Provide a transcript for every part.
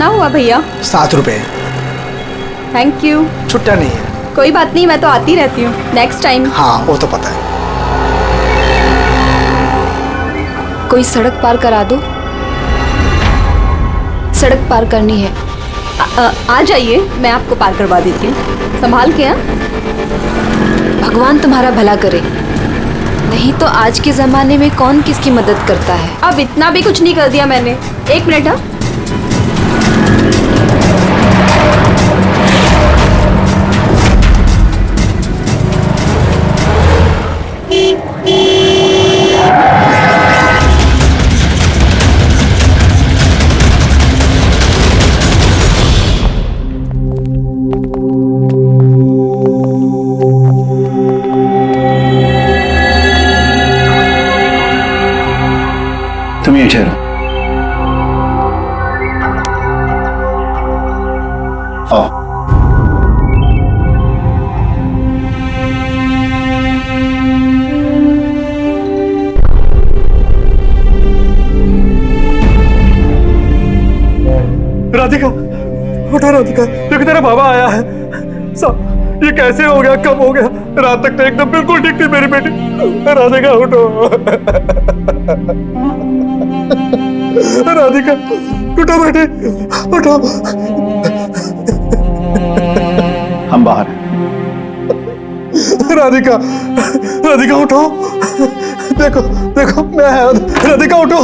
कितना हुआ भैया? 7 रुपए। Thank you. छुट्टा नहीं है। कोई बात नहीं, मैं तो आती रहती हूँ, नेक्स्ट टाइम। हाँ वो तो पता है। कोई सड़क पार करा दो, सड़क पार करनी है। आ जाइए, मैं आपको पार करवा देती हूँ, संभाल के। भगवान तुम्हारा भला करे, नहीं तो आज के जमाने में कौन किसकी मदद करता है। अब इतना भी कुछ नहीं कर दिया मैंने। 1 मिनट। हाँ तुम ये ठहरो। आओ। राधिका, उठो राधिका, देखो तेरा बाबा आया है। साहब ये कैसे हो गया, कब हो गया? रात तक तो एकदम बिल्कुल ठीक थी मेरी बेटी। राधिका उठो। राधिका उठो बेटी, उठो। हम बाहर हैं। राधिका, राधिका उठो। देखो देखो मैं आया। राधिका उठो।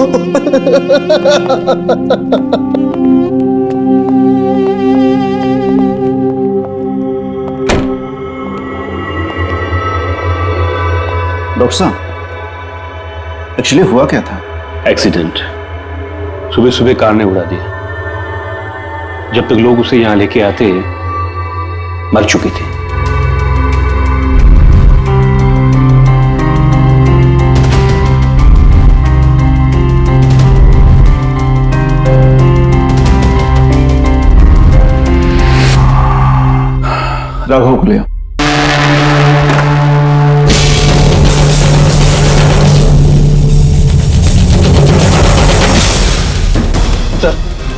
डॉक्टर साहब, एक्चुअली हुआ क्या था? एक्सीडेंट। सुबह सुबह कार ने उड़ा दिया। जब तक लोग उसे यहां लेके आते मर चुकी थी। राघव को ले आओ।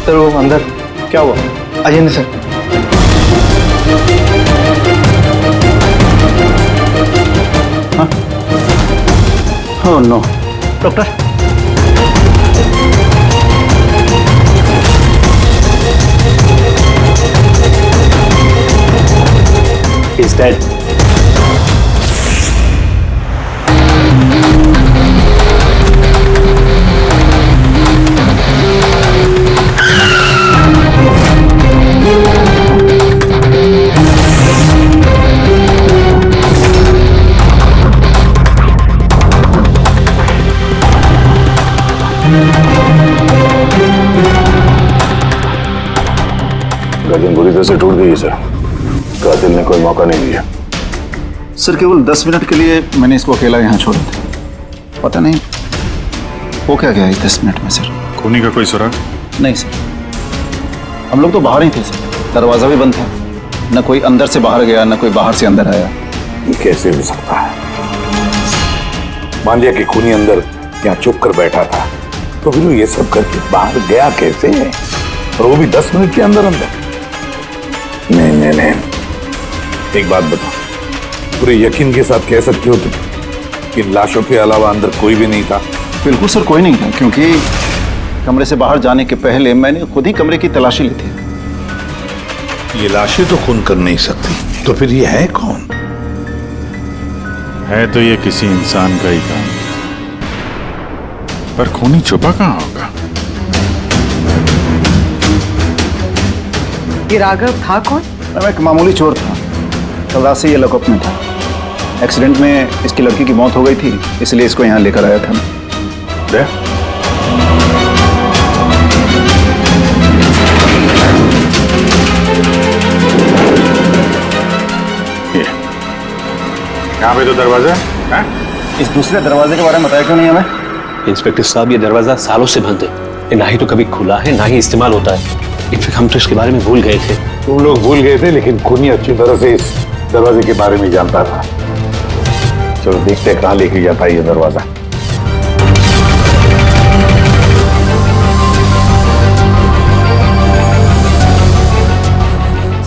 सर वो अंदर क्या हुआ? आइए नहीं सर। हाँ नो डॉक्टर He's dead. गर्दन बुरी तरह से टूट गई है सर। कातिल ने कोई मौका नहीं दिया। सर केवल 10 मिनट के लिए मैंने इसको अकेला यहाँ छोड़ा था। पता नहीं वो क्या गया इस 10 मिनट में सर। खूनी का कोई सुराग? नहीं सर, हम लोग तो बाहर ही थे सर, दरवाजा भी बंद था। न कोई अंदर से बाहर गया, न कोई बाहर से अंदर आया। ये कैसे हो सकता है? मान लिया कि खूनी अंदर यहाँ चुप कर बैठा था, तो फिर ये सब करके बाहर गया कैसे? और वो भी 10 मिनट के अंदर अंदर? नहीं नहीं नहीं, एक बात बताओ, पूरे यकीन के साथ कह सकते हो तुम कि लाशों के अलावा अंदर कोई भी नहीं था? बिल्कुल सर, कोई नहीं था, क्योंकि कमरे से बाहर जाने के पहले मैंने खुद ही कमरे की तलाशी ली थी। ये लाशें तो खून कर नहीं सकती, तो फिर ये है कौन? है तो ये किसी इंसान का ही काम, पर खूनी छुपा कहाँ होगा? ये राघव था कौन? मैं एक मामूली चोर था, कल रात से ये लॉकअप में था। एक्सीडेंट में इसकी लड़की की मौत हो गई थी, इसलिए इसको यहाँ लेकर आया था। यहाँ पे तो दरवाजा है? इस दूसरे दरवाजे के बारे में बताया क्यों नहीं हमें? इंस्पेक्टर साहब, ये दरवाजा सालों से बंद है, ये ना ही तो कभी खुला है ना ही इस्तेमाल होता है। इनफैक्ट हम तो इसके बारे में भूल गए थे। तुम लोग भूल गए थे, लेकिन खूनी अच्छी तरह से इस दरवाजे के बारे में जानता था। चलो देखते हैं कहाँ लेके जाता है ये दरवाजा।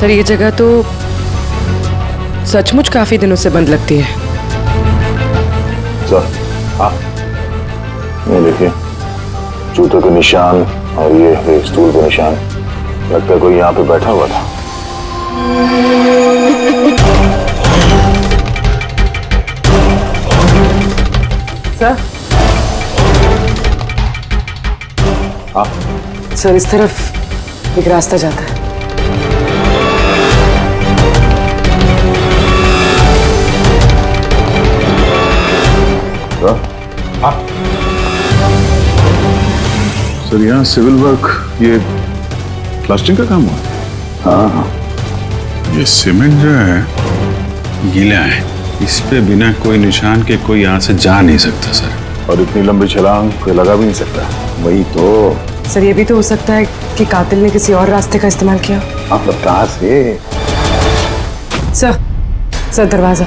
सर ये जगह तो सचमुच काफी दिनों से बंद लगती है। सर हाँ, ये देखिए जूतों के निशान और ये स्टूल के निशान, लगता है कोई यहाँ पे बैठा हुआ था। सर हाँ सर इस तरफ एक रास्ता जाता है। हाँ सर यहाँ सिविल वर्क, ये प्लास्टिक का काम हुआ। हाँ हाँ, ये सीमेंट जो है गीला है, इस पे बिना कोई निशान के कोई यहाँ से जा नहीं सकता सर। और इतनी लंबी छलांग कोई लगा भी नहीं सकता। वही तो सर ये भी तो हो सकता है कि कातिल ने किसी और रास्ते का इस्तेमाल किया। आप लोग कहाँ से? सर दरवाजा।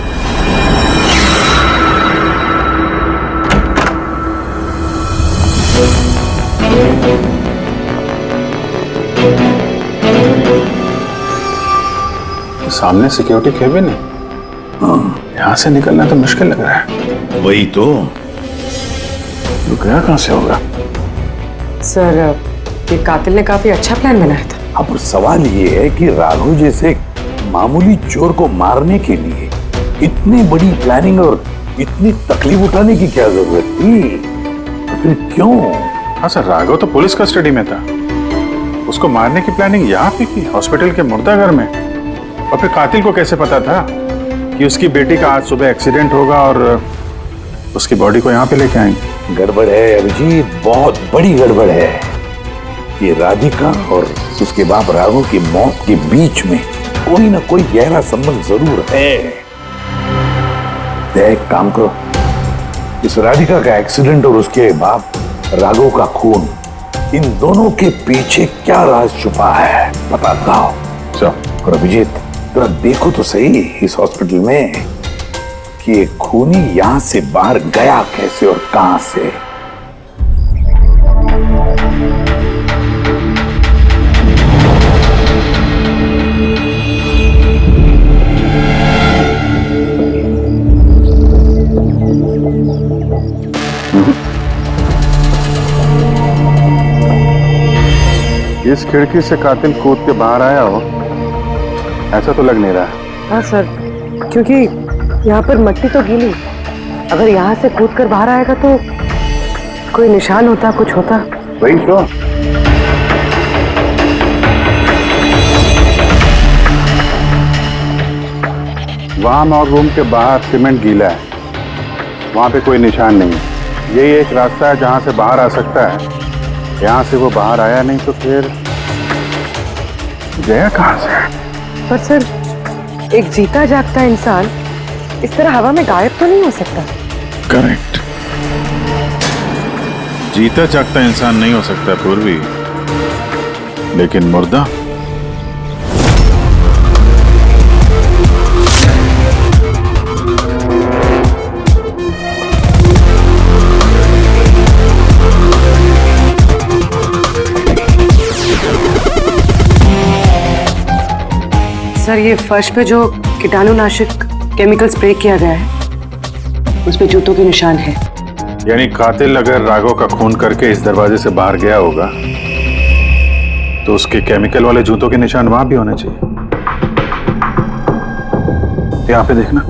सामने सिक्योरिटी केबिन है, यहाँ से निकलना तो मुश्किल लग रहा है। वही तो गया कहाँ से होगा? सर ये कातिल ने काफी अच्छा प्लान बनाया था। अब सवाल ये है कि राघव जैसे मामूली चोर को मारने के लिए इतनी बड़ी प्लानिंग और इतनी तकलीफ उठाने की क्या जरूरत थी? तो फिर क्यों? हाँ सर, राघव तो पुलिस कस्टडी में था, उसको मारने की प्लानिंग यहाँ पे की, हॉस्पिटल के मुर्दाघर में। और फिर कातिल को कैसे पता था कि उसकी बेटी का आज सुबह एक्सीडेंट होगा और उसकी बॉडी को यहाँ पे लेके आएंगे? गड़बड़ है अभिजीत, बहुत बड़ी गड़बड़ है। ये राधिका और उसके बाप राघव की मौत के बीच में कोई ना कोई गहरा संबंध जरूर है। एक काम करो, इस राधिका का एक्सीडेंट और उसके बाप राघव का खून, इन दोनों के पीछे क्या राज छुपा है पता लगाओ। और अभिजीत जरा देखो तो सही इस हॉस्पिटल में कि ये खूनी यहां से बाहर गया कैसे और कहां से। इस खिड़की से कातिल कूद के बाहर आया हो, ऐसा तो लग नहीं रहा। हाँ सर, क्योंकि यहाँ पर मट्टी तो गीली, अगर यहाँ से कूद कर बाहर आएगा तो कोई निशान होता, कुछ होता। वही तो। वाम और रूम के बाहर सीमेंट गीला है, वहां पे कोई निशान नहीं है। यही एक रास्ता है जहां से बाहर आ सकता है। यहाँ से वो बाहर आया नहीं तो फिर गया कहां से? पर सर एक जीता जागता इंसान इस तरह हवा में गायब तो नहीं हो सकता। करेक्ट, जीता जागता इंसान नहीं हो सकता पूर्वी, लेकिन मुर्दा सर ये फर्श पे जो कीटाणुनाशक केमिकल स्प्रे किया गया है उस पे जूतों के निशान है। यानी कातिल अगर राघव का खून करके इस दरवाजे से बाहर गया होगा तो उसके केमिकल वाले जूतों के निशान वहां भी होने चाहिए। यहाँ पे देखना,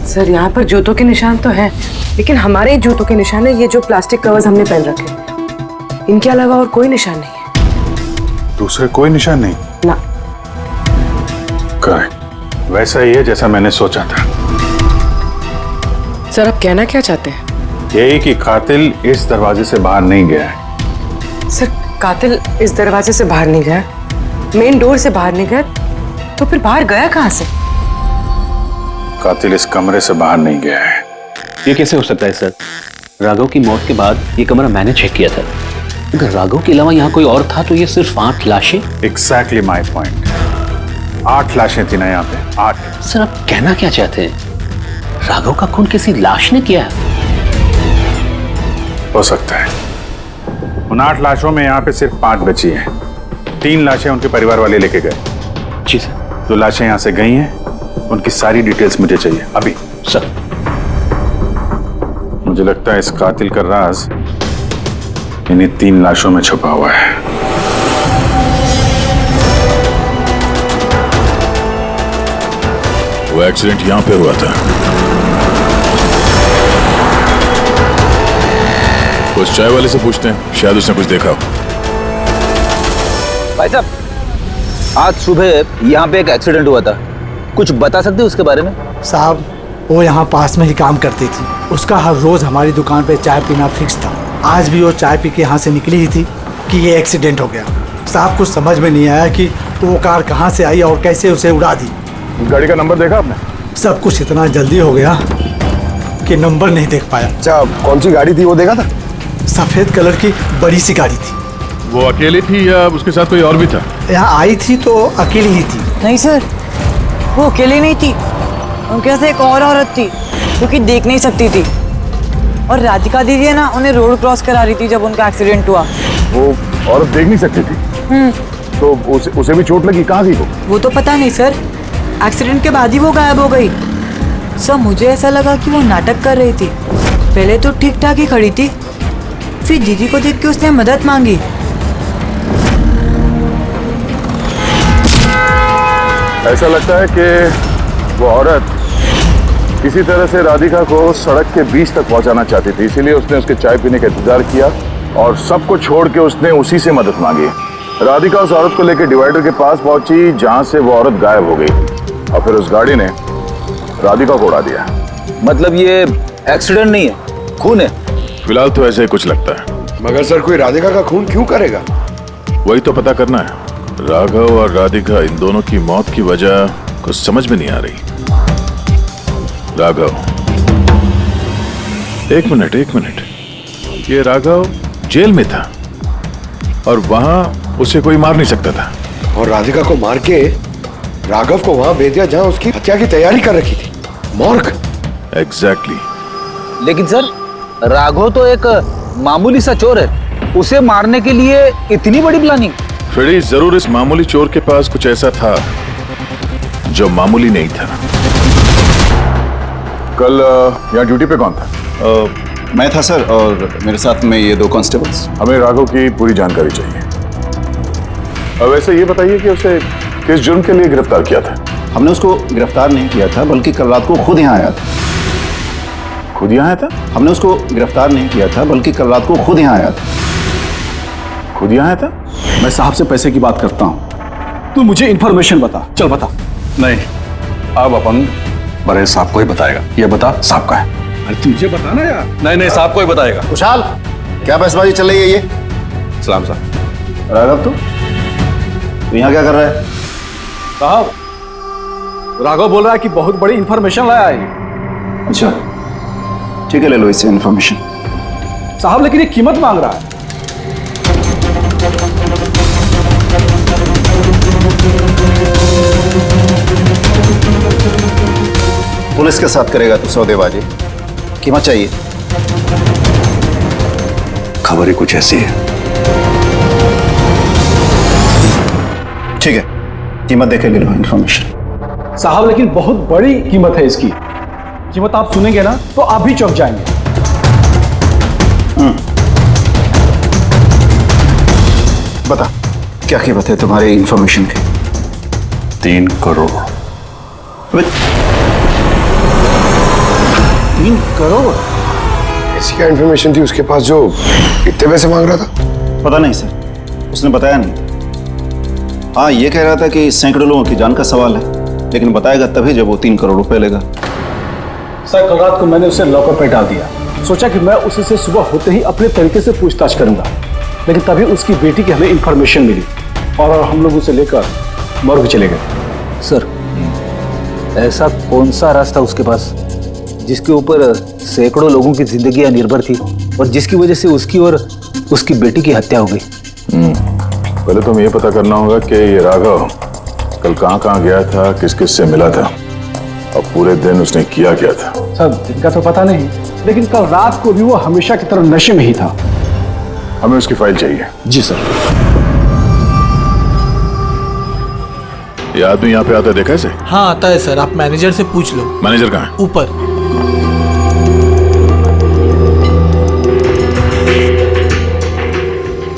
सर यहाँ पर जूतों के निशान तो है, लेकिन हमारे जूतों के निशान है ये जो प्लास्टिक कवर्स हमने पहन रखे, इनके अलावा और कोई निशान नहीं है। दूसरे कोई निशान नहीं ना। करेक्ट, वैसा ही है जैसा मैंने सोचा था। सर आप कहना क्या चाहते हैं? यही कि कातिल इस दरवाजे से बाहर नहीं गया है। सर कातिल इस दरवाजे से बाहर नहीं गया, मेन डोर से बाहर नहीं गया, तो फिर बाहर गया कहाँ से? कातिल इस कमरे से बाहर नहीं गया है। ये कैसे हो सकता है सर? राघव की मौत के बाद ये कमरा मैंने चेक किया था। अगर राघव के अलावा यहाँ कोई और था तो ये सिर्फ 8 लाशें। एग्जैक्टली माय पॉइंट, 8 लाशें थी ना यहाँ पे, 8। सर आप कहना क्या चाहते हैं? राघव का खून किसी लाश ने किया है? हो सकता है। उन 8 लाशों में यहाँ पे सिर्फ 5 बची हैं। 3 लाशें उनके परिवार वाले लेके गए। जी सर। जो लाशें यहाँ से गई हैं उनकी सारी डिटेल्स मुझे चाहिए अभी। सर। मुझे लगता है इस कातिल का राज इन्हीं 3 लाशों में छुपा हुआ है। वो एक्सीडेंट यहाँ पे हुआ था। उस चाय वाले से पूछते हैं, शायद उसने कुछ देखा हो। भाई साहब, आज सुबह यहाँ पे एक एक्सीडेंट हुआ था, कुछ बता सकते हैं उसके बारे में? साहब, वो यहाँ पास में ही काम करती थी। उसका हर रोज हमारी दुकान पे चाय पीना फिक्स था। आज भी वो चाय पी के यहाँ से निकली ही थी कि ये एक्सीडेंट हो गया। साहब, कुछ समझ में नहीं आया कि वो कार कहाँ से आई और कैसे उसे उड़ा दी। गाड़ी का नंबर देखा आपने? सब कुछ इतना जल्दी हो गया कि नंबर नहीं देख पाया। अच्छा, कौन सी गाड़ी थी वो देखा था? सफेद कलर की बड़ी सी गाड़ी थी। वो अकेली थी या उसके साथ कोई और भी था? यहाँ आई थी तो अकेली ही थी। नहीं सर, वो अकेली नहीं थी, उनके साथ एक और औरत थी जो कि देख नहीं सकती थी। और राधिका दीदी है ना, उन्हें रोड क्रॉस करा रही थी जब उनका एक्सीडेंट हुआ। वो औरत देख नहीं सकती थी? तो उसे भी चोट लगी? कहाँ गई वो तो पता नहीं सर, एक्सीडेंट के बाद ही वो गायब हो गई। सर, मुझे ऐसा लगा कि वो नाटक कर रही थी। पहले तो ठीक ठाक ही खड़ी थी, फिर दीदी को देख के उसने मदद मांगी। ऐसा लगता है कि वो औरत किसी तरह से राधिका को सड़क के बीच तक पहुंचाना चाहती थी, इसीलिए उसने उसके चाय पीने का इंतजार किया और सबको छोड़ के उसने उसी से मदद मांगी। राधिका उस औरत को लेकर डिवाइडर के पास पहुंची जहां से वो औरत गायब हो गई और फिर उस गाड़ी ने राधिका को उड़ा दिया। मतलब ये एक्सीडेंट नहीं है, खून है? फिलहाल तो ऐसे ही कुछ लगता है। मगर सर, कोई राधिका का खून क्यों करेगा? वही तो पता करना है। राघव और राधिका, इन दोनों की मौत की वजह कुछ समझ में नहीं आ रही। राघव, एक मिनट। ये राघव जेल में था और वहां उसे कोई मार नहीं सकता था, और राधिका को मार के राघव को वहां भेज दिया जहां उसकी हत्या की तैयारी कर रखी थी, मॉर्ग। एग्जैक्टली। लेकिन सर, राघव तो एक मामूली सा चोर है, उसे मारने के लिए इतनी बड़ी प्लानिंग? फ्रेडी, जरूर इस मामूली चोर के पास कुछ ऐसा था जो मामूली नहीं था। कल यहाँ ड्यूटी पे कौन था? मैं था सर, और मेरे साथ में ये 2 कांस्टेबल्स। हमें राघव की पूरी जानकारी चाहिए। अब वैसे ये बताइए कि उसे किस जुर्म के लिए गिरफ्तार किया था? हमने उसको गिरफ्तार नहीं किया था, बल्कि कल रात को खुद यहाँ आया था। खुद यहाँ आया था? हमने उसको गिरफ्तार नहीं किया था, बल्कि कल रात को खुद यहाँ आया था। खुद यहाँ आया था? मैं साहब से पैसे की बात करता हूँ, तू मुझे इंफॉर्मेशन बता। चल बता। नहीं, अब अपन बड़े साहब को ही बताएगा। ये बता, साहब का है। अरे तुझे बताना यार। नहीं, साहब को ही बताएगा। खुशहाल, क्या बहसबाजी चल रही है ये? सलाम साहब। राघव, तू यहाँ क्या कर रहा है? साहब, राघव बोल रहा है कि बहुत बड़ी इंफॉर्मेशन लाया है। अच्छा, ठीक है, ले लो इससे इंफॉर्मेशन। साहब, लेकिन ये कीमत मांग रहा है। पुलिस के साथ करेगा तू सौदेबाजी? कीमत चाहिए? खबर ही कुछ ऐसी है। ठीक है, कीमत देखे ले लो इंफॉर्मेशन। साहब, लेकिन बहुत बड़ी कीमत है इसकी। कीमत आप सुनेंगे ना तो आप भी चौंक जाएंगे। बता, क्या कीमत है तुम्हारी इंफॉर्मेशन की? 3 करोड़। 3 करोड़? ऐसी क्या इंफॉर्मेशन थी उसके पास जो इतने पैसे मांग रहा था? पता नहीं सर, उसने बताया नहीं। हाँ, ये कह रहा था कि सैकड़ों लोगों की जान का सवाल है, लेकिन बताएगा तभी जब वो 3 करोड़ रुपए लेगा। सर, कल रात को मैंने उसे लॉकअप पे डाल दिया। सोचा कि मैं उसी से सुबह होते ही अपने तरीके से पूछताछ करूंगा, लेकिन तभी उसकी बेटी की हमें इंफॉर्मेशन मिली और हम लोग उसे लेकर मॉर्ग चले गए। सर, ऐसा कौन सा रास्ता उसके पास जिसके ऊपर सैकड़ों लोगों की जिंदगियां निर्भर थी और जिसकी वजह से उसकी और उसकी बेटी की हत्या हो गई? पहले तो हमें ये पता करना होगा कि ये राघव कल कहाँ गया था, किस किस से मिला था और पूरे दिन उसने किया क्या था। सर, दिन का तो पता नहीं, लेकिन कल रात को भी वो हमेशा की तरह नशे में ही था। हमें उसकी फाइल चाहिए। जी सर। ये आदमी यहाँ पे आता है, देखा इसे? हाँ आता है सर, आप मैनेजर से पूछ लो। मैनेजर कहाँ है? ऊपर।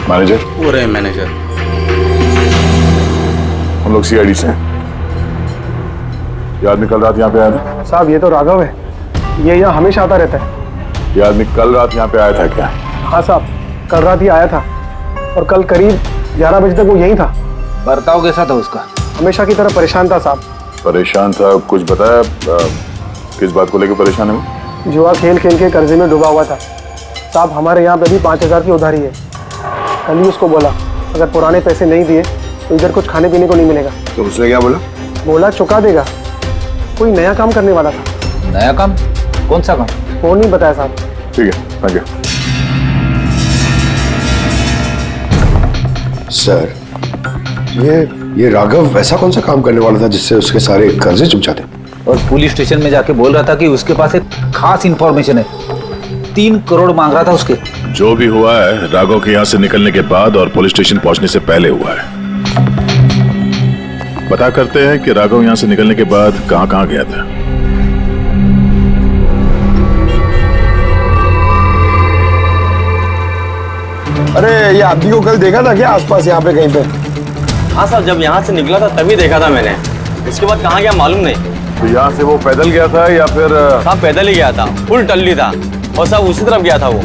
मैनेजर? वो रहे मैनेजर। हम लोग सीआईडी से हैं। ये आदमी कल रात यहाँ पे आया था? साहब ये तो राघव है, ये यहाँ हमेशा आता रहता है। ये आदमी कल रात यहाँ पे आया था क्या? हाँ साहब, कल रात ही आया था और कल करीब 11 बजे तक वो यहीं था। बर्ताव कैसा था उसका? हमेशा की तरह परेशान था साहब। परेशान था? कुछ बताया किस बात को लेकर परेशान है वो? जुआ खेल खेल के कर्जे में डूबा हुआ था साहब। हमारे यहाँ पे भी 5,000 की उधारी है। कल ही उसको बोला अगर पुराने पैसे नहीं दिए तो इधर कुछ खाने पीने को नहीं मिलेगा। तो उसने क्या बोला? बोला चुका देगा। कोई नया काम करने वाला था। नया काम? कौन सा काम? वो नहीं बताया साहब। ठीक है, थैंक यू। सर, ये राघव वैसा कौन सा काम करने वाला था जिससे उसके सारे कर्जे चुक जाते? और पुलिस स्टेशन में जाके बोल रहा था कि उसके पास एक खास इंफॉर्मेशन है। 3 करोड़ मांग रहा था उसके। जो भी हुआ है राघव के यहाँ से निकलने के बाद और पुलिस स्टेशन पहुंचने से पहले हुआ है। पता करते हैं कि राघव यहाँ से निकलने के बाद कहाँ कहाँ गया था। अरे ये आदमी को कल देखा था क्या आसपास यहाँ पे कहीं पे? हाँ साहब, जब यहाँ से निकला था तभी देखा था मैंने। इसके बाद कहाँ गया मालूम नहीं। तो यहाँ से वो पैदल गया था या फिर? साहब पैदल ही गया था, फुल टल्ली था और साहब उसी तरफ गया था वो।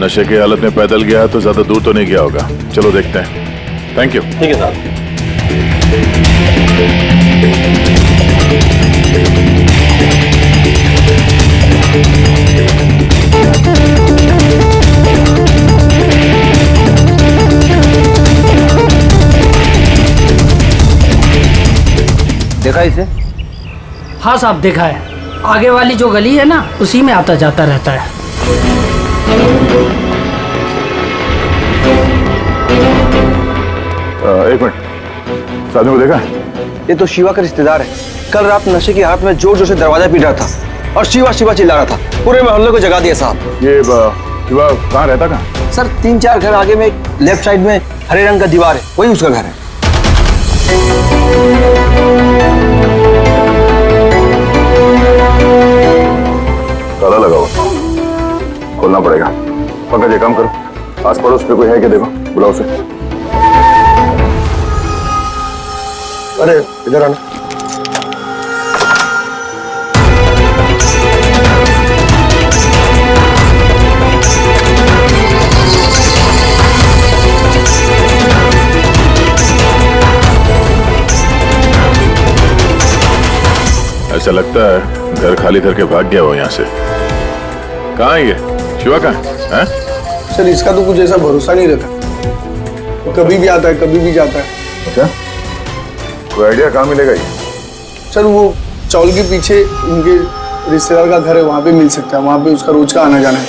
नशे की हालत में पैदल गया तो ज्यादा दूर तो नहीं गया होगा। चलो देखते हैं। Thank you. ठीक है साहब। देखा इसे? हाँ साहब देखा है। आगे वाली जो गली है ना उसी में आता जाता रहता है। एक मिनट, साधु को देखा? ये तो शिवा का रिश्तेदार है। कल रात नशे की हालत में जोर जोर से दरवाजा पीट रहा था और शिवा शिवा चिल्ला रहा था। पूरे मोहल्ले को जगा दिया साहब। ये शिवा कहाँ रहता? कहाँ सर? 3-4 घर आगे में एक लेफ्ट साइड में हरे रंग का दीवार है, वही उसका घर है। ताला लगा हुआ, खोलना पड़ेगा। पंकज ये काम करो, आस पड़ोस पे कोई है क्या देखो, बुलाओ उसे। अरे इधर आना। ऐसा लगता है घर खाली करके भाग गया हो यहाँ से। कहाँ है ये शिवा? कहाँ है? सर इसका तो कुछ ऐसा भरोसा नहीं रहता, वो कभी भी आता है कभी भी जाता है। अच्छा, कोई आइडिया कहाँ मिलेगा ये? सर वो चौल के पीछे उनके रिश्तेदार का घर है, वहाँ पे मिल सकता है। वहाँ पे उसका रोज का आना जाना है।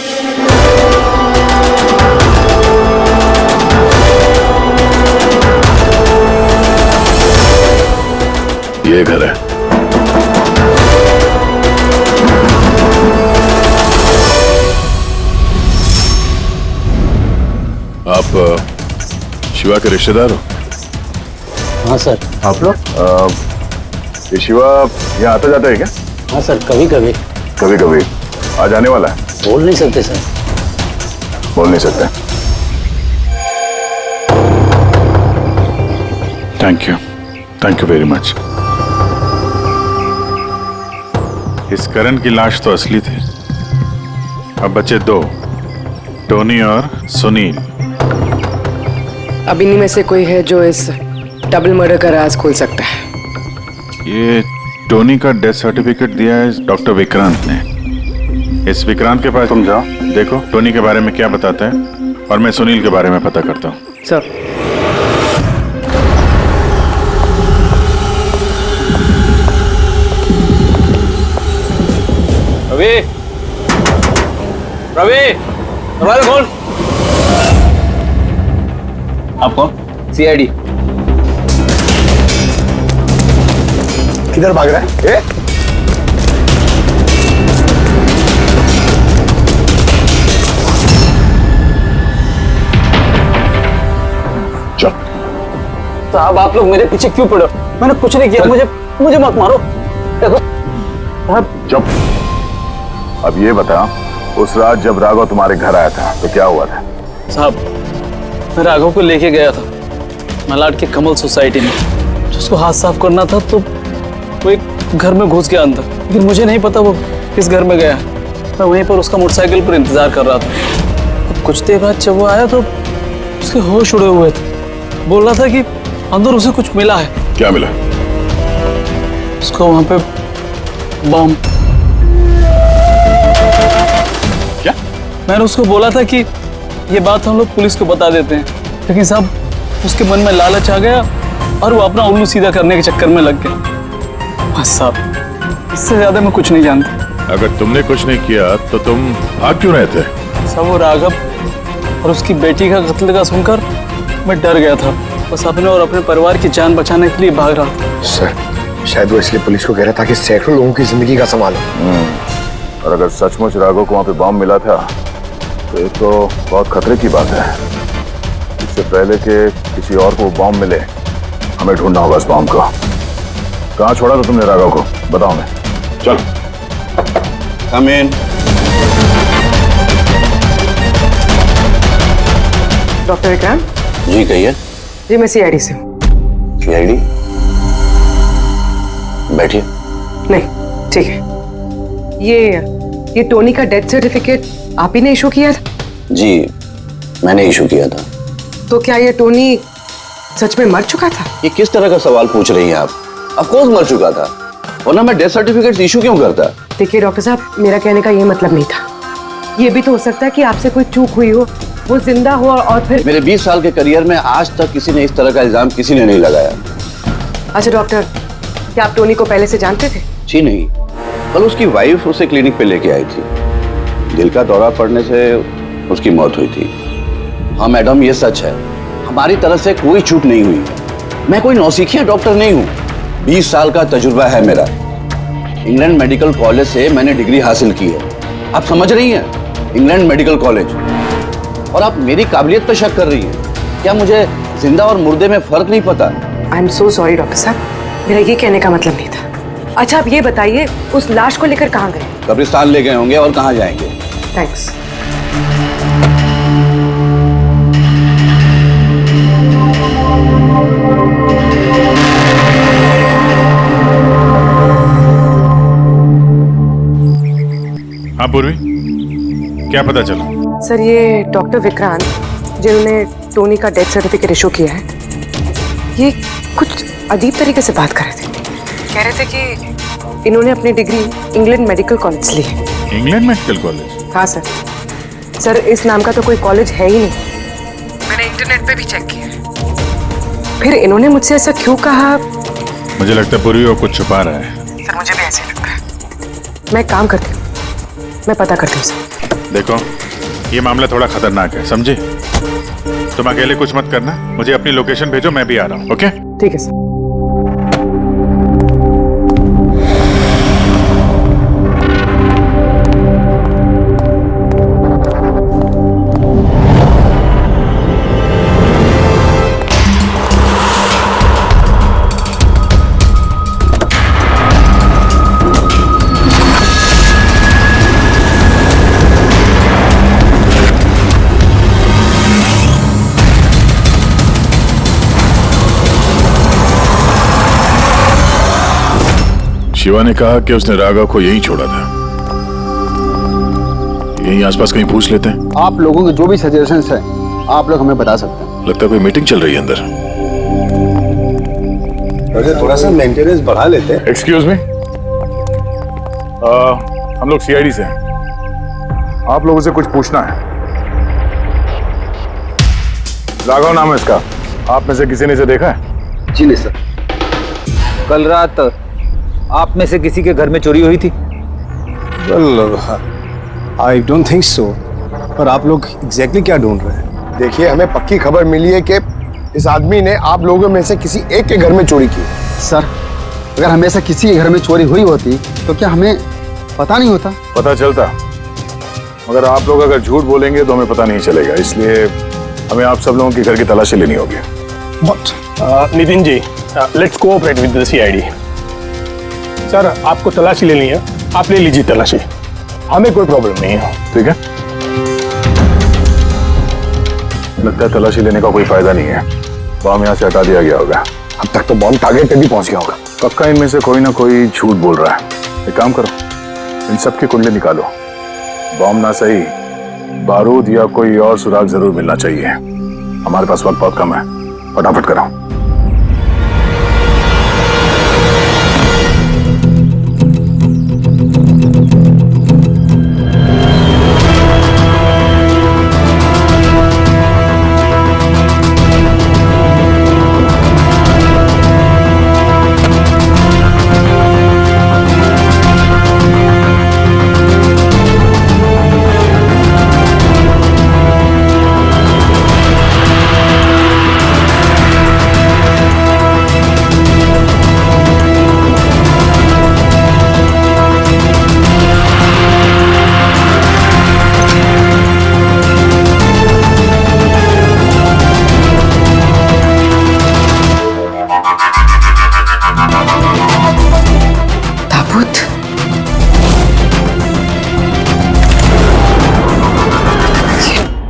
ये घर है। आप शिवा के रिश्तेदार हो? हाँ सर। आप लोग? ये शिवा यहाँ आता जाता है क्या? हाँ सर, कभी कभी। कभी कभी आ जाने वाला है? बोल नहीं सकते सर। बोल नहीं सकते। Thank you very much. इस करण की लाश तो असली थी। अब बचे 2, टोनी और सुनील। अब इन्हीं में से कोई है जो इस डबल मर्डर का राज खोल सकता है। ये टोनी का डेथ सर्टिफिकेट दिया है डॉक्टर विक्रांत ने। इस विक्रांत के पास तुम जाओ, देखो टोनी के बारे में क्या बताते हैं और मैं सुनील के बारे में पता करता हूँ। सर। रवि, रवि, दरवाजा खोल। आप कौन? सीआईडी। किधर भाग रहा है? चल। साहब आप लोग मेरे पीछे क्यों पड़े? मैंने कुछ नहीं किया, मुझे मत मारो। देखो चुप। अब ये बता, उस रात जब राघव तुम्हारे घर आया था तो क्या हुआ था? साहब मैं राघव को लेके गया था मलाड के कमल सोसाइटी में। उसको हाथ साफ करना था तो वो एक घर में घुस गया अंदर, लेकिन मुझे नहीं पता वो किस घर में गया। मैं वहीं पर उसका मोटरसाइकिल पर इंतजार कर रहा था। अब कुछ देर बाद जब वो आया तो उसके होश उड़े हुए थे। बोल रहा था कि अंदर उसे कुछ मिला है। क्या मिला? उसको वहां पे बम। क्या? मैंने उसको बोला था कि ये बात हम लोग पुलिस को बता देते हैं, लेकिन साहब उसके मन में लालच आ गया और वो अपना उल्लू सीधा करने के चक्कर में लग गया। बस साहब, इससे ज्यादा मैं कुछ नहीं जानता। अगर तुमने कुछ नहीं किया तो तुम भाग क्यों रहे थे? सब वो राघव और उसकी बेटी का कत्ल का सुनकर मैं डर गया था। बस अपने और अपने परिवार की जान बचाने के लिए भाग रहा था। सर शायद वो इसलिए पुलिस को कह रहा था कि सैकड़ों लोगों की जिंदगी का सवाल है। और अगर सचमुच राघव को वहां पे बॉम्ब मिला था तो ये तो बहुत खतरे की बात है। इससे पहले कि किसी और को बॉम्ब मिले, हमें ढूंढना होगा इस बॉम्ब को। कहाँ छोड़ा था तुमने राघव को? बताओ। मैं चल। कम इन। डॉक्टर विक्रांत जी कहिए। जी मैं सीआईडी से हूँ। सीआईडी? बैठिए। नहीं ठीक है। ये टोनी का डेथ सर्टिफिकेट आप ही ने इशू किया था? जी मैंने इशू किया था। तो क्या ये टोनी सच में मर चुका था? ये किस तरह का सवाल पूछ रही हैं आप? ऑफ कोर्स मर चुका था, वरना मैं डेथ सर्टिफिकेट इशू क्यों करता? देखिए डॉक्टर साहब, मेरा कहने का ये मतलब नहीं था। ये भी तो हो सकता है कि आपसे कोई चूक हुई हो, वो जिंदा हो और फिर। मेरे 20 साल के करियर में आज तक किसी ने इस तरह का इल्जाम किसी ने नहीं लगाया। अच्छा डॉक्टर, क्या आप टोनी को पहले से जानते थे? जी नहीं, कल उसकी वाइफ उसे क्लिनिक पे लेके आई थी। दिल का दौरा पड़ने से उसकी मौत हुई थी। हाँ मैडम, ये सच है, हमारी तरफ से कोई चूक नहीं हुई। मैं कोई नौसिखिया डॉक्टर नहीं हूँ। 20 साल का तजुर्बा है मेरा। इंग्लैंड मेडिकल कॉलेज से मैंने डिग्री हासिल की है। आप समझ रही हैं? England medical college. और आप मेरी काबिलियत पर शक कर रही हैं। क्या मुझे जिंदा और मुर्दे में फर्क नहीं पता? I am so sorry doctor साहब, मेरा ये कहने का मतलब नहीं था। अच्छा आप ये बताइए, उस लाश को लेकर कहाँ गए? कब्रिस्तान ले गए होंगे, और कहाँ जाएंगे। थैंक्स। हाँ पूर्वी, क्या पता चला? सर ये डॉक्टर विक्रांत जिन्होंने टोनी का डेथ सर्टिफिकेट इशू किया है, ये कुछ अजीब तरीके से बात कर रहे थे। कह रहे थे कि इन्होंने अपनी डिग्री इंग्लैंड मेडिकल कॉलेज से ली है। England medical college? हाँ सर। सर इस नाम का तो कोई कॉलेज है ही नहीं। मैंने इंटरनेट पे भी चेक किया है। फिर इन्होंने मुझसे ऐसा क्यों कहा? मुझे लगता है पूर्वी वो कुछ छुपा रहा है। सर मुझे भी ऐसे लगता है। मैं काम करती हूँ, मैं पता करती हूँ सर। देखो ये मामला थोड़ा खतरनाक है, समझे? तुम अकेले कुछ मत करना, मुझे अपनी लोकेशन भेजो, मैं भी आ रहा हूँ। ओके? ठीक है सर। शिवा ने कहा कि उसने राघव को यहीं छोड़ा था। यहीं आसपास कहीं पूछ लेते हैं। आप लोगों के जो भी सजेशंस हैं आप लोग हमें बता सकते हैं। लगता है कोई मीटिंग चल रही है अंदर। थोड़ा सा मेंटेनेंस बढ़ा लेते हैं। एक्सक्यूज मी, हम लोग सीआईडी से हैं। आप लोगों से कुछ पूछना है। राघव नाम है इसका, आप में से किसी ने इसे देखा है? जी नहीं सर। कल रात आप में से किसी के घर में चोरी हुई थी? Well, I don't think so. पर आप लोग एग्जैक्टली क्या ढूंढ रहे हैं? देखिए हमें पक्की खबर मिली है कि इस आदमी ने आप लोगों में से किसी एक के घर में चोरी की। सर अगर हमें से किसी के घर में चोरी हुई होती तो क्या हमें पता नहीं होता? पता चलता, मगर आप लोग अगर झूठ बोलेंगे तो हमें पता नहीं चलेगा, इसलिए हमें आप सब लोगों के घर की तलाशी लेनी होगी। Nitin ji, let's cooperate with the CID. Sir, आपको तलाशी लेनी है, आप ले लीजिए तलाशी, हमें कोई प्रॉब्लम नहीं है। ठीक है, लगता है तलाशी लेने का कोई फायदा नहीं है, बॉम्ब यहाँ से हटा दिया गया होगा। अब तक तो बॉम्ब टारगेट पे भी पहुंच गया होगा। पक्का इनमें से कोई ना कोई झूठ बोल रहा है। एक काम करो, इन सबकी कुंडली निकालो, बॉम्ब ना सही बारूद या कोई और सुराग जरूर मिलना चाहिए। हमारे पास वक्त बहुत कम है, फटाफट कराओ।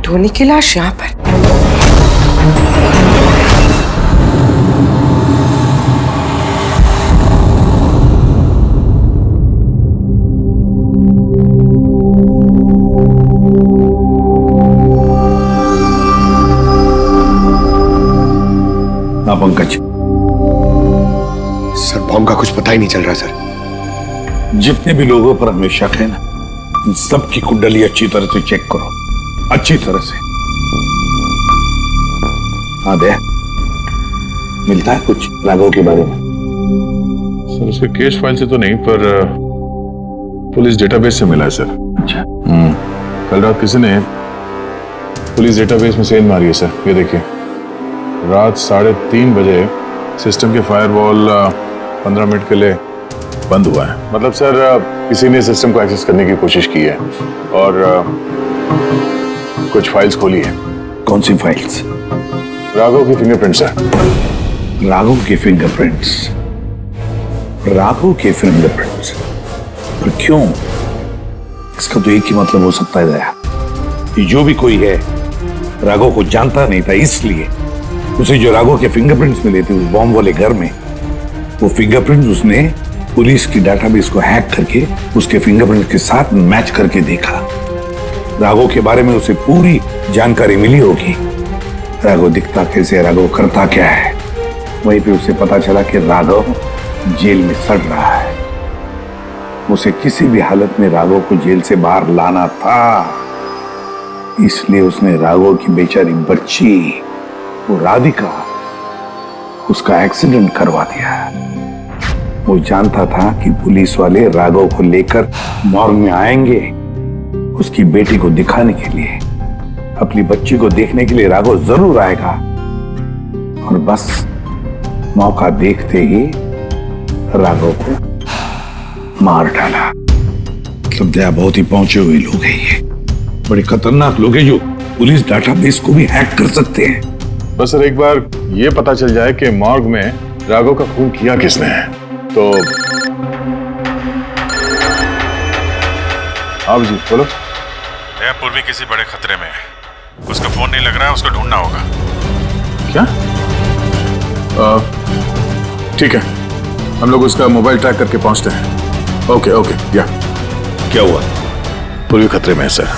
टोनी की लाश यहाँ पर। हाँ पंकज, सर बॉम्ब का कुछ पता ही नहीं चल रहा सर। जितने भी लोगों पर हमें शक है ना, उन सबकी कुंडली अच्छी तरह से चेक करो, अच्छी तरह से। हाँ दे, मिलता है कुछ राघव के बारे में? सर, उसके केस फाइल से तो नहीं, पर पुलिस डेटाबेस से मिला है सर। अच्छा। कल रात किसी ने पुलिस डेटाबेस में सेंध मारी है सर। ये देखिए, रात 3:30 बजे सिस्टम के फायरवॉल 15 मिनट के लिए बंद हुआ है। मतलब सर, किसी ने सिस्टम को एक्सेस करने की कोशिश की है और कुछ फाइल्स खोली है। कौन सी फाइल्स? राघव की फिंगरप्रिंट्स है। राघव के फिंगरप्रिंट्स? राघव के फिंगरप्रिंट्स? पर क्यों? इसका तो एक ही मतलब हो सकता है दया, कि जो भी कोई है राघव को जानता नहीं था, इसलिए उसे जो राघव के फिंगरप्रिंट्स मिले थे उस बॉम्ब वाले घर में, वो फिंगरप्रिंट्स उसने पुलिस की डाटाबेस को हैक करके उसके फिंगरप्रिंट के साथ मैच करके देखा। राघव के बारे में उसे पूरी जानकारी मिली होगी, राघव दिखता कैसे है, राघव करता क्या है। वहीं पे उसे पता चला कि राघव जेल में सड़ रहा है। उसे किसी भी हालत में राघव को जेल से बाहर लाना था, इसलिए उसने राघव की बेचारी बच्ची, वो राधिका, उसका एक्सीडेंट करवा दिया। वो जानता था कि पुलिस वाले राघव को लेकर मॉर्ग में आएंगे, उसकी बेटी को दिखाने के लिए, अपनी बच्ची को देखने के लिए राघव जरूर आएगा। और बस मौका देखते ही राघव को मार डाला। मतलब दया, बहुत ही पहुंचे हुए लोग हैं ये, बड़े खतरनाक लोग हैं जो पुलिस डाटाबेस को भी हैक कर सकते हैं। बस सर, एक बार ये पता चल जाए कि मॉर्ग में राघव का खून किया किसने है तो। आप जी बोलो। पूर्वी किसी बड़े खतरे में है, उसका फोन नहीं लग रहा है, उसको ढूंढना होगा। क्या? ठीक है, हम लोग उसका मोबाइल ट्रैक करके पहुंचते हैं। Okay okay. या क्या हुआ? पूर्वी खतरे में है सर।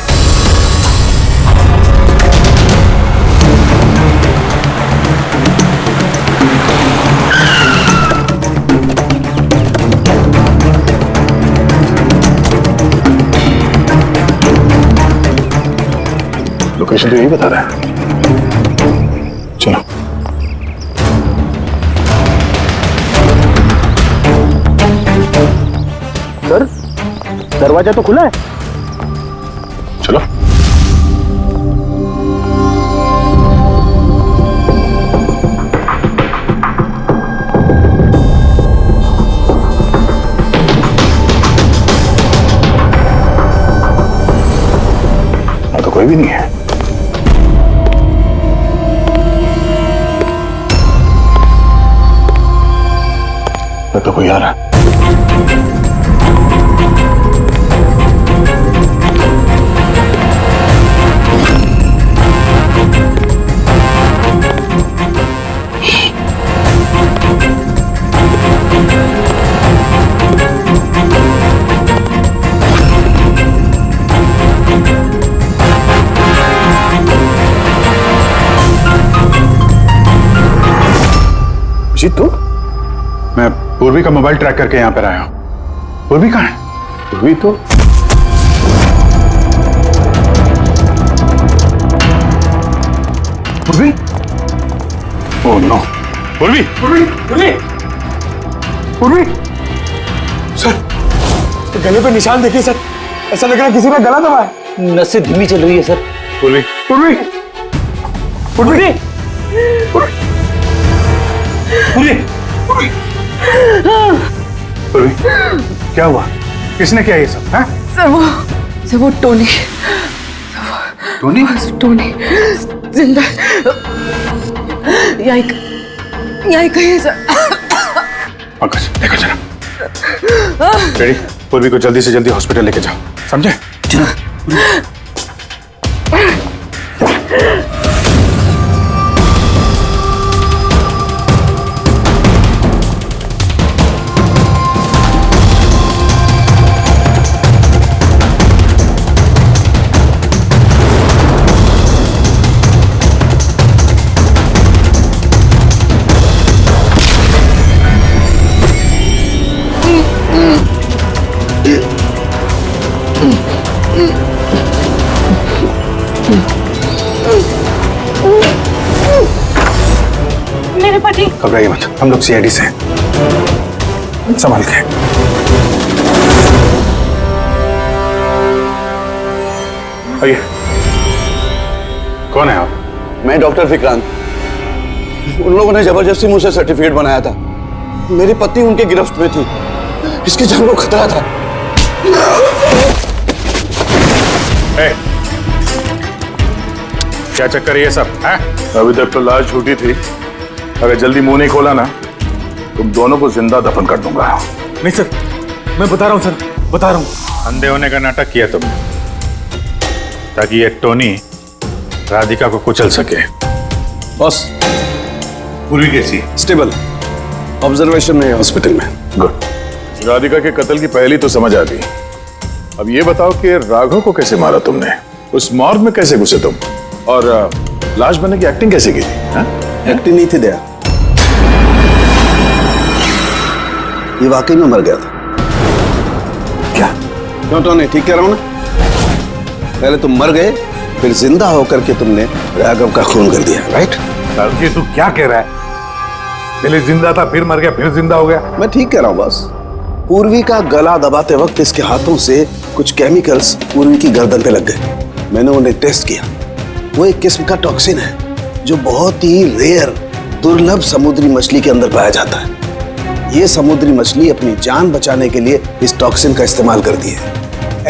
लोकेशन तो यही बता रहा है। चलो। सर, दरवाजा तो खुला है। चलो। यहाँ तो कोई भी नहीं है। लगता कोई आ रहा है। तू? मैं पूर्वी का मोबाइल ट्रैक करके यहाँ पर आया हूँ। पूर्वी कहाँ है? पूर्वी तो पूर्वी? Oh no. पूर्वी! पूर्वी! पूर्वी! पूर्वी! सर, इसके गले पे निशान देखिए सर। ऐसा लग रहा है किसी ने गला दबाया। नसें धीमी चल रही है सर। पूर्वी! पूर्वी! पूर्वी! पूर्वी! पूर्वी! पूर्वी! क्या हुआ? किसने किया ये सब? हैं? सर वो टोनी जिंदा यही कहीं है सर। पंकज देखो जरा। रेडी? पूर्वी को जल्दी से जल्दी हॉस्पिटल लेके जाओ, समझे? मेरे पति। घबराइए मत, हम लोग सीआईडी से हैं। संभाल के। आइए। कौन है आप? मैं डॉक्टर विक्रांत। उन लोगों ने जबरदस्ती मुझसे सर्टिफिकेट बनाया था। मेरी पत्नी उनके गिरफ्त में थी। इसकी जान को खतरा था। क्या चक्कर है ये सब? है? अभी तक तो लाश झूठी थी। अगर जल्दी मुंह नहीं खोला ना, तुम दोनों को जिंदा दफन कर दूंगा। नहीं सर, मैं बता रहा हूँ सर, बता रहा हूँ। अंधे होने का नाटक किया तुमने ताकि ये टोनी राधिका को कुचल सके। बॉस, पूर्वी कैसी? स्टेबल, ऑब्जर्वेशन में, हॉस्पिटल में। गुड। राधिका के कत्ल की पहली तो समझ आ गई। अब ये बताओ कि राघव को कैसे मारा तुमने? उस मॉर्ग में कैसे घुसे तुम? और लाश बनने की एक्टिंग कैसे की थी? एक्टिंग नहीं थी दया, ये वाकई में मर गया था। क्या? क्यों टोनी, ठीक कह रहा हूं ना? पहले तुम मर गए, फिर जिंदा होकर के तुमने राघव का खून कर दिया, राइट? ये तू क्या कह रहा है? पहले जिंदा था, फिर मर गया, फिर जिंदा हो गया। मैं ठीक कह रहा हूं बॉस। पूर्वी का गला दबाते वक्त इसके हाथों से कुछ केमिकल्स पूर्वी की गर्दन पे लग गए। मैंने उन्हें टेस्ट किया। वो एक किस्म का टॉक्सिन है जो बहुत ही रेयर, दुर्लभ समुद्री मछली के अंदर पाया जाता है। ये समुद्री मछली अपनी जान बचाने के लिए इस टॉक्सिन का इस्तेमाल करती है।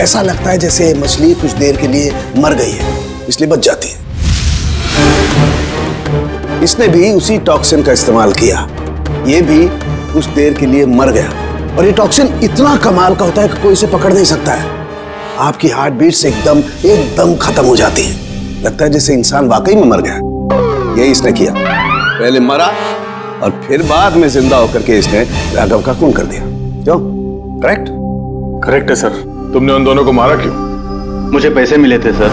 ऐसा लगता है जैसे मछली कुछ देर के लिए मर गई है, इसलिए बच जाती है। इसने भी उसी टॉक्सिन का इस्तेमाल किया। ये भी कुछ देर के लिए मर गया। और ये टॉक्सिन इतना कमाल का होता है कि कोई इसे पकड़ नहीं सकता है। आपकी हार्ट बीट से एकदम खत्म हो जाती है। लगता है जैसे इंसान वाकई में मर गया। यही इसने किया। पहले मरा और फिर बाद में जिंदा होकर के इसने राघव का खून कर दिया। क्यों? करेक्ट? करेक्ट है सर। तुमने उन दोनों को मारा क्यों? मुझे पैसे मिले थे सर।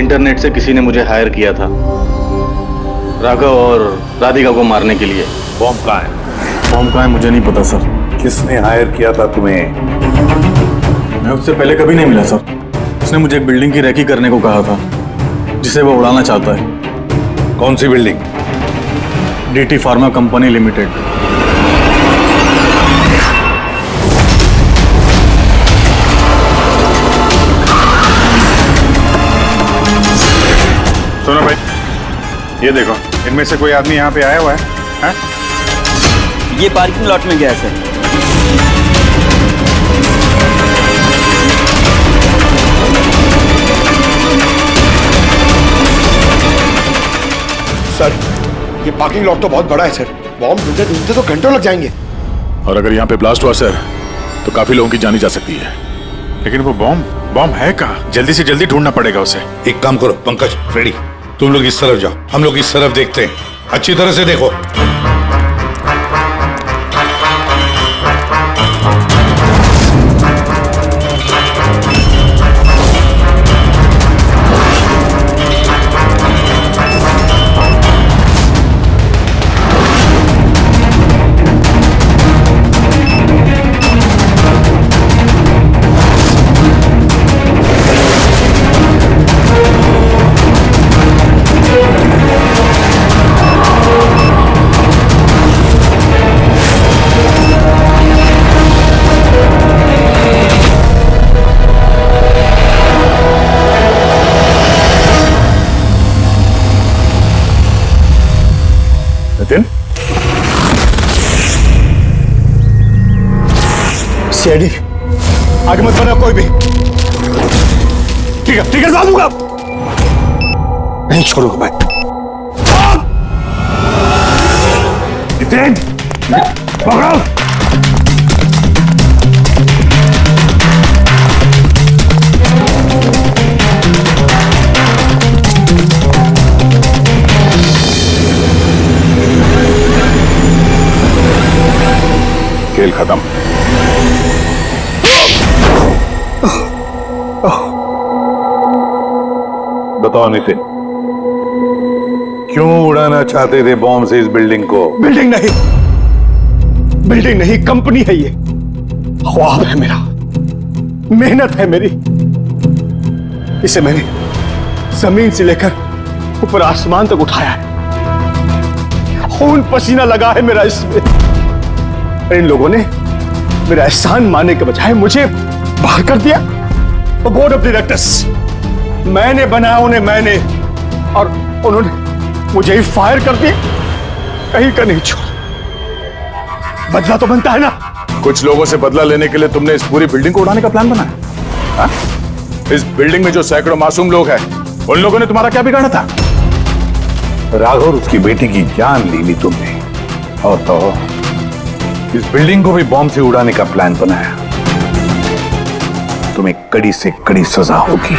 इंटरनेट से किसी ने मुझे हायर किया था राघव और राधिका को मारने के लिए। बॉम्ब कहाँ है? बॉम्ब कहाँ है मुझे नहीं पता सर। किसने हायर किया था तुम्हें? मैं उससे पहले कभी नहीं मिला सर। उसने मुझे एक बिल्डिंग की रेकी करने को कहा था जिसे वो उड़ाना चाहता है। कौन सी building? DT pharma company limited. सुनो भाई, ये देखो, इनमें से कोई आदमी यहाँ पे आया हुआ है? ये पार्किंग लॉट में गया सर। सर, ये पार्किंग लॉट तो बहुत बड़ा है सर। बॉम्ब ढूंढते ढूंढते तो घंटों लग जाएंगे। और अगर यहाँ पे ब्लास्ट हुआ सर तो काफी लोगों की जानी जा सकती है। लेकिन वो बॉम्ब है कहाँ? जल्दी से जल्दी ढूंढना पड़ेगा उसे। एक काम करो पंकज, फ्रेडी, तुम लोग इस तरफ जाओ, हम लोग इस तरफ देखते हैं। अच्छी तरह से देखो। सीआईडी आगे मत बढ़ना कोई भी। ठीक है डाल दूंगा, नहीं छोड़ूंगा मैं। पकड़ो। खेल खत्म। बताओ नितिन, क्यों उड़ाना चाहते थे बॉम्ब से इस बिल्डिंग को? बिल्डिंग नहीं, कंपनी है ये। ख्वाब है मेरा, मेहनत है मेरी। इसे मैंने जमीन से लेकर ऊपर आसमान तक उठाया है। खून पसीना लगा है मेरा इसमें। इन लोगों ने मेरा एहसान मानने के बजाय मुझे बाहर कर दिया। बोर्ड ऑफ डायरेक्टर्स मैंने बनाया उन्हें, मैंने, और उन्होंने मुझे ही फायर कर दिया। कहीं का नहीं छोड़ा। बदला तो बनता है ना। कुछ लोगों से बदला लेने के लिए तुमने इस पूरी बिल्डिंग को उड़ाने का प्लान बनाया? हाँ? इस बिल्डिंग में जो सैकड़ों मासूम लोग हैं, उन लोगों ने तुम्हारा क्या बिगाड़ा था? राघव और उसकी बेटी की जान ली ली तुमने, और तो इस बिल्डिंग को भी बॉम्ब से उड़ाने का प्लान बनाया। तुम्हें कड़ी से कड़ी सजा होगी।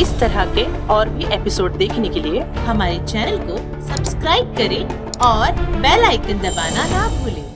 इस तरह के और भी एपिसोड देखने के लिए हमारे चैनल को सब्सक्राइब करें और बेल आइकन दबाना ना भूलें।